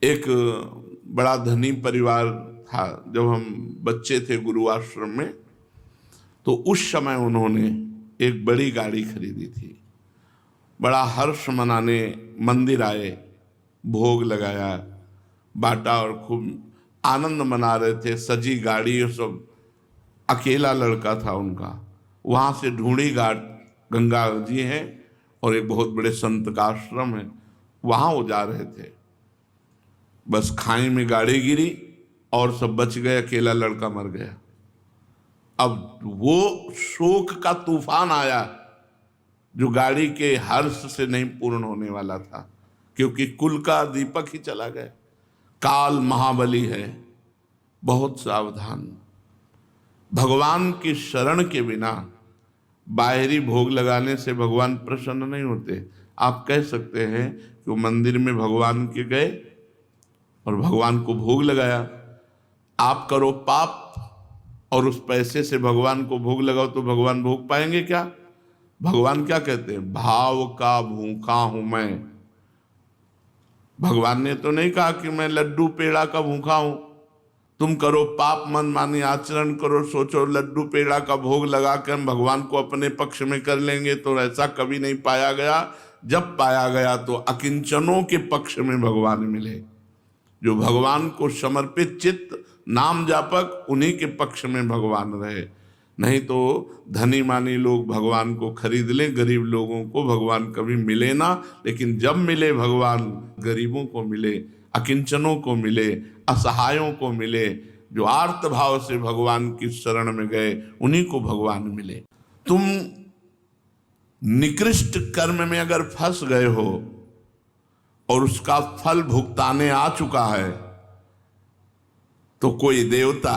एक बड़ा धनी परिवार था। जब हम बच्चे थे गुरुआश्रम में, तो उस समय उन्होंने एक बड़ी गाड़ी खरीदी थी। बड़ा हर्ष मनाने मंदिर आए, भोग लगाया, बांटा और खूब आनंद मना रहे थे। सजी गाड़ी और सब। अकेला लड़का था उनका। वहाँ से ढूंढी घाट गंगा जी है और एक बहुत बड़े संत का आश्रम है, वहाँ वो जा रहे थे। बस खाई में गाड़ी गिरी और सब बच गए, अकेला लड़का मर गया। अब वो शोक का तूफान आया जो गाड़ी के हर्ष से नहीं पूर्ण होने वाला था, क्योंकि कुल का दीपक ही चला गया। काल महाबली है, बहुत सावधान। भगवान की शरण के बिना बाहरी भोग लगाने से भगवान प्रसन्न नहीं होते। आप कह सकते हैं कि वो मंदिर में भगवान के गए और भगवान को भोग लगाया। आप करो पाप और उस पैसे से भगवान को भोग लगाओ तो भगवान भोग पाएंगे क्या? भगवान क्या कहते हैं? भाव का भूखा हूं मैं। भगवान ने तो नहीं कहा कि मैं लड्डू पेड़ा का भूखा हूं। तुम करो पाप, मनमानी आचरण करो, सोचो लड्डू पेड़ा का भोग लगा कर हम भगवान को अपने पक्ष में कर लेंगे, तो ऐसा कभी नहीं पाया गया। जब पाया गया तो अकिंचनों के पक्ष में भगवान मिले। जो भगवान को समर्पित चित्त नाम जापक, उन्हीं के पक्ष में भगवान रहे। नहीं तो धनी मानी लोग भगवान को खरीद लें, गरीब लोगों को भगवान कभी मिले ना। लेकिन जब मिले भगवान, गरीबों को मिले, अकिंचनों को मिले, असहायों को मिले। जो आर्त भाव से भगवान की शरण में गए, उन्हीं को भगवान मिले। तुम निकृष्ट कर्म में अगर फंस गए हो और उसका फल भुगताने आ चुका है, तो कोई देवता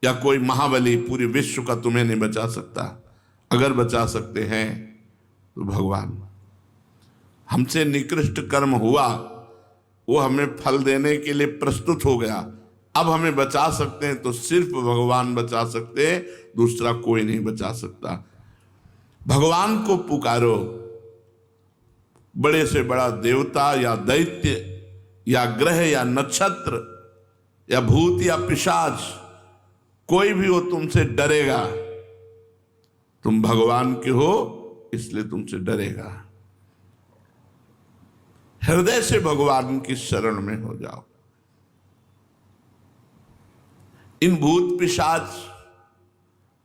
या कोई महाबली पूरे विश्व का तुम्हें नहीं बचा सकता। अगर बचा सकते हैं तो भगवान। हमसे निकृष्ट कर्म हुआ, वो हमें फल देने के लिए प्रस्तुत हो गया। अब हमें बचा सकते हैं तो सिर्फ भगवान बचा सकते हैं, दूसरा कोई नहीं बचा सकता। भगवान को पुकारो। बड़े से बड़ा देवता या दैत्य या ग्रह या नक्षत्र या भूत या पिशाच, कोई भी हो तुमसे डरेगा। तुम भगवान के हो इसलिए तुमसे डरेगा। हृदय से भगवान की शरण में हो जाओ। इन भूत पिशाच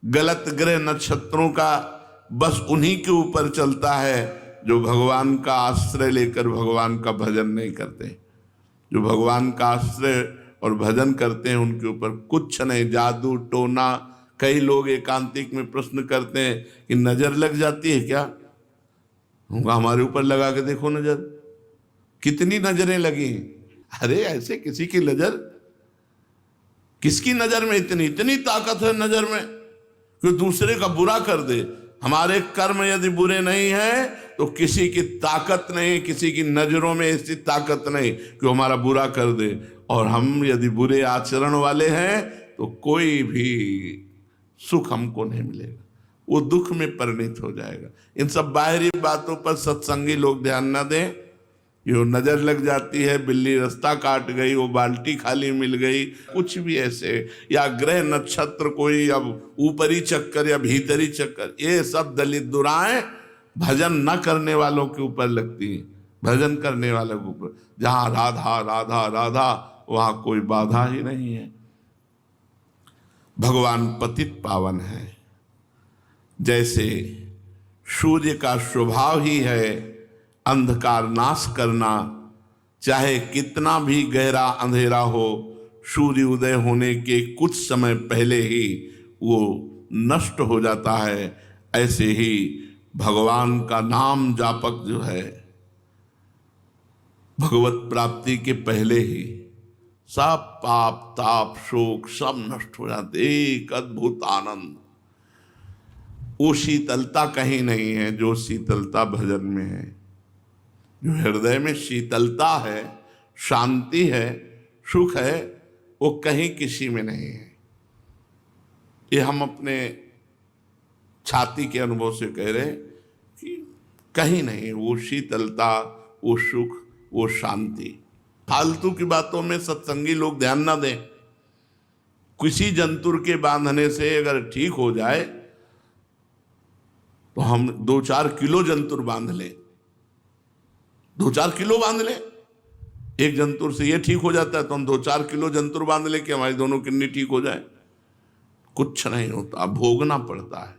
गलत ग्रह नक्षत्रों का बस उन्हीं के ऊपर चलता है जो भगवान का आश्रय लेकर भगवान का भजन नहीं करते। जो भगवान का आश्रय और भजन करते हैं उनके ऊपर कुछ नहीं, जादू टोना। कई लोग एकांतिक में प्रश्न करते हैं कि नजर लग जाती है क्या? हमारे ऊपर लगा के देखो नजर, कितनी नजरें लगी। अरे ऐसे किसी की नजर, किसकी नजर में इतनी ताकत है नजर में कि दूसरे का बुरा कर दे। हमारे कर्म यदि बुरे नहीं है तो किसी की ताकत नहीं, किसी की नजरों में ऐसी ताकत नहीं कि हमारा बुरा कर दे। और हम यदि बुरे आचरण वाले हैं तो कोई भी सुख हमको नहीं मिलेगा, वो दुख में परिणित हो जाएगा। इन सब बाहरी बातों पर सत्संगी लोग ध्यान न दें। यो नजर लग जाती है, बिल्ली रास्ता काट गई, वो बाल्टी खाली मिल गई, कुछ भी ऐसे, या ग्रह नक्षत्र कोई अब ऊपरी चक्कर या भीतरी चक्कर, ये सब दलित दुराएं भजन न करने वालों के ऊपर लगती हैं। भजन करने वालों के ऊपर, जहां राधा राधा राधा, वहां कोई बाधा ही नहीं है। भगवान पतित पावन है। जैसे सूर्य का स्वभाव ही है अंधकार नाश करना, चाहे कितना भी गहरा अंधेरा हो, सूर्य उदय होने के कुछ समय पहले ही वो नष्ट हो जाता है। ऐसे ही भगवान का नाम जापक जो है, भगवत प्राप्ति के पहले ही सब पाप ताप शोक सब नष्ट हो जाते। एक अद्भुत आनंद, वो शीतलता कहीं नहीं है जो शीतलता भजन में है। जो हृदय में शीतलता है, शांति है, सुख है, वो कहीं किसी में नहीं है। ये हम अपने छाती के अनुभव से कह रहे हैं कि कहीं नहीं वो शीतलता, वो सुख, वो शांति। फालतू की बातों में सत्संगी लोग ध्यान ना दें। किसी जंतुर के बांधने से अगर ठीक हो जाए तो हम 2-4 किलो जंतुर बांध लें, 2-4 किलो बांध लें। एक जंतुर से ये ठीक हो जाता है तो हम 2-4 किलो जंतुर बांध लें कि हमारी दोनों किडनी ठीक हो जाए। कुछ नहीं होता, भोगना पड़ता है।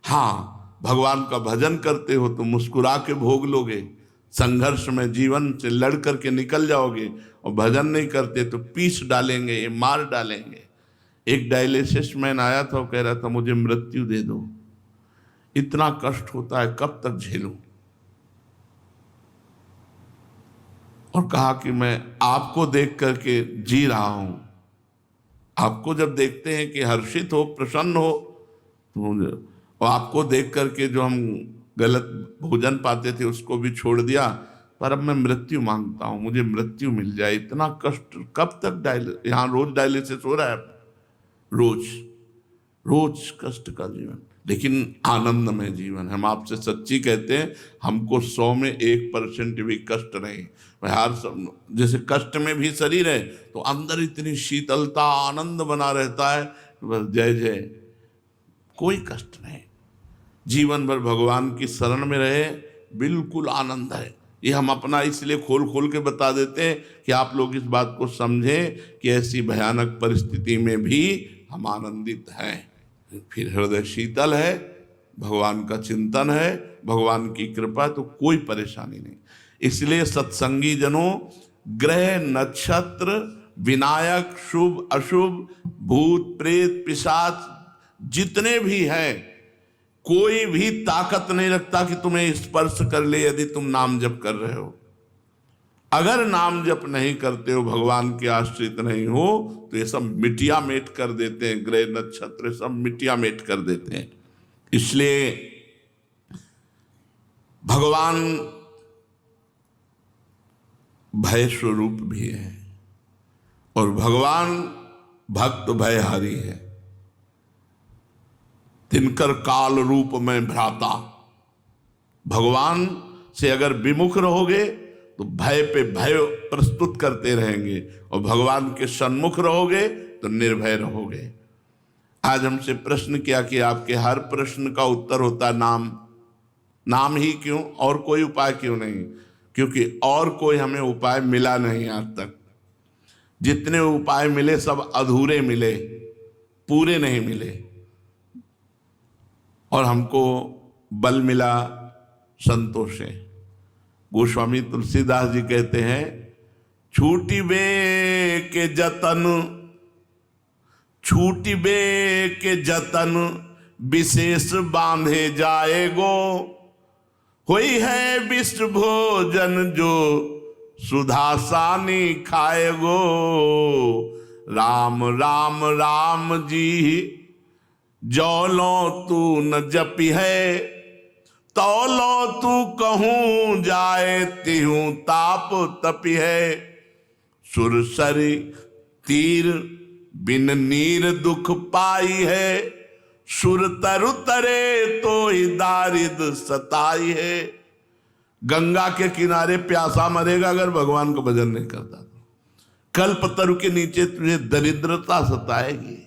हाँ, भगवान का भजन करते हो तो मुस्कुरा के भोग लोगे, संघर्ष में जीवन से लड़ करके निकल जाओगे। और भजन नहीं करते तो पीस डालेंगे, ये मार डालेंगे। एक डायलिसिस मैन आया था, वो कह रहा था मुझे मृत्यु दे दो, इतना कष्ट होता है, कब तक झेलूं। और कहा कि मैं आपको देख करके जी रहा हूं। आपको जब देखते हैं कि हर्षित हो, प्रसन्न हो, तो और आपको देख करके जो हम गलत भोजन पाते थे उसको भी छोड़ दिया, पर अब मैं मृत्यु मांगता हूं, मुझे मृत्यु मिल जाए। इतना कष्ट कब तक यहाँ रोज डायलिसिस हो रहा है, रोज रोज कष्ट का जीवन, लेकिन आनंदमय जीवन। हम आपसे सच्ची कहते हैं, हमको 100 में 1% भी कष्ट नहीं। हर जैसे कष्ट में भी शरीर है तो अंदर इतनी शीतलता, आनंद बना रहता है, बस जय जय, कोई कष्ट नहीं। जीवन भर भगवान की शरण में रहे, बिल्कुल आनंद है। ये हम अपना इसलिए खोल खोल के बता देते हैं कि आप लोग इस बात को समझें कि ऐसी भयानक परिस्थिति में भी हम आनंदित हैं। फिर हृदय शीतल है, भगवान का चिंतन है, भगवान की कृपा, तो कोई परेशानी नहीं। इसलिए सत्संगी जनों, ग्रह नक्षत्र, विनायक, शुभ अशुभ, भूत प्रेत पिशाच जितने भी हैं, कोई भी ताकत नहीं रखता कि तुम्हें स्पर्श कर ले यदि तुम नाम जप कर रहे हो। अगर नाम जप नहीं करते हो, भगवान के आश्रित नहीं हो, तो ये सब मिटिया मेट कर देते हैं, ग्रह नक्षत्र सब मिटिया मेट कर देते हैं। इसलिए भगवान भय स्वरूप भी है और भगवान भक्त भयहारी है। तिनकर काल रूप में भ्राता, भगवान से अगर विमुख रहोगे तो भय पे भय प्रस्तुत करते रहेंगे, और भगवान के सन्मुख रहोगे तो निर्भय रहोगे। आज हमसे प्रश्न किया कि आपके हर प्रश्न का उत्तर होता है नाम। नाम ही क्यों, और कोई उपाय क्यों नहीं? क्योंकि और कोई हमें उपाय मिला नहीं आज तक। जितने उपाय मिले सब अधूरे मिले, पूरे नहीं मिले। और हमको बल मिला संतोष है। गोस्वामी तुलसीदास जी कहते हैं, छूटी बे के जतन, छूटी बे के जतन, विशेष बांधे जाएगो, होई है विश्व भोजन जो सुधासानी खाएगो। राम राम राम जी जौलो तू न जपी है, तौलो तू कहूं जाए, तिहूं ताप तपी है। सुरसरी तीर बिन नीर दुख पाई है, सुर तरु तरे तो ही दारिद सताई है। गंगा के किनारे प्यासा मरेगा अगर भगवान का भजन नहीं करता तो। कल्प तरु के नीचे तुझे दरिद्रता सताएगी।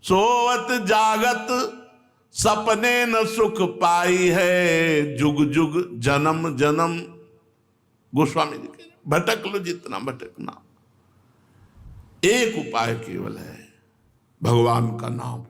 सोवत जागत सपने न सुख पाई है, जुग जुग जन्म जन्म। गोस्वामी जी कह, भटक लो जितना भटकना, एक उपाय केवल है, भगवान का नाम।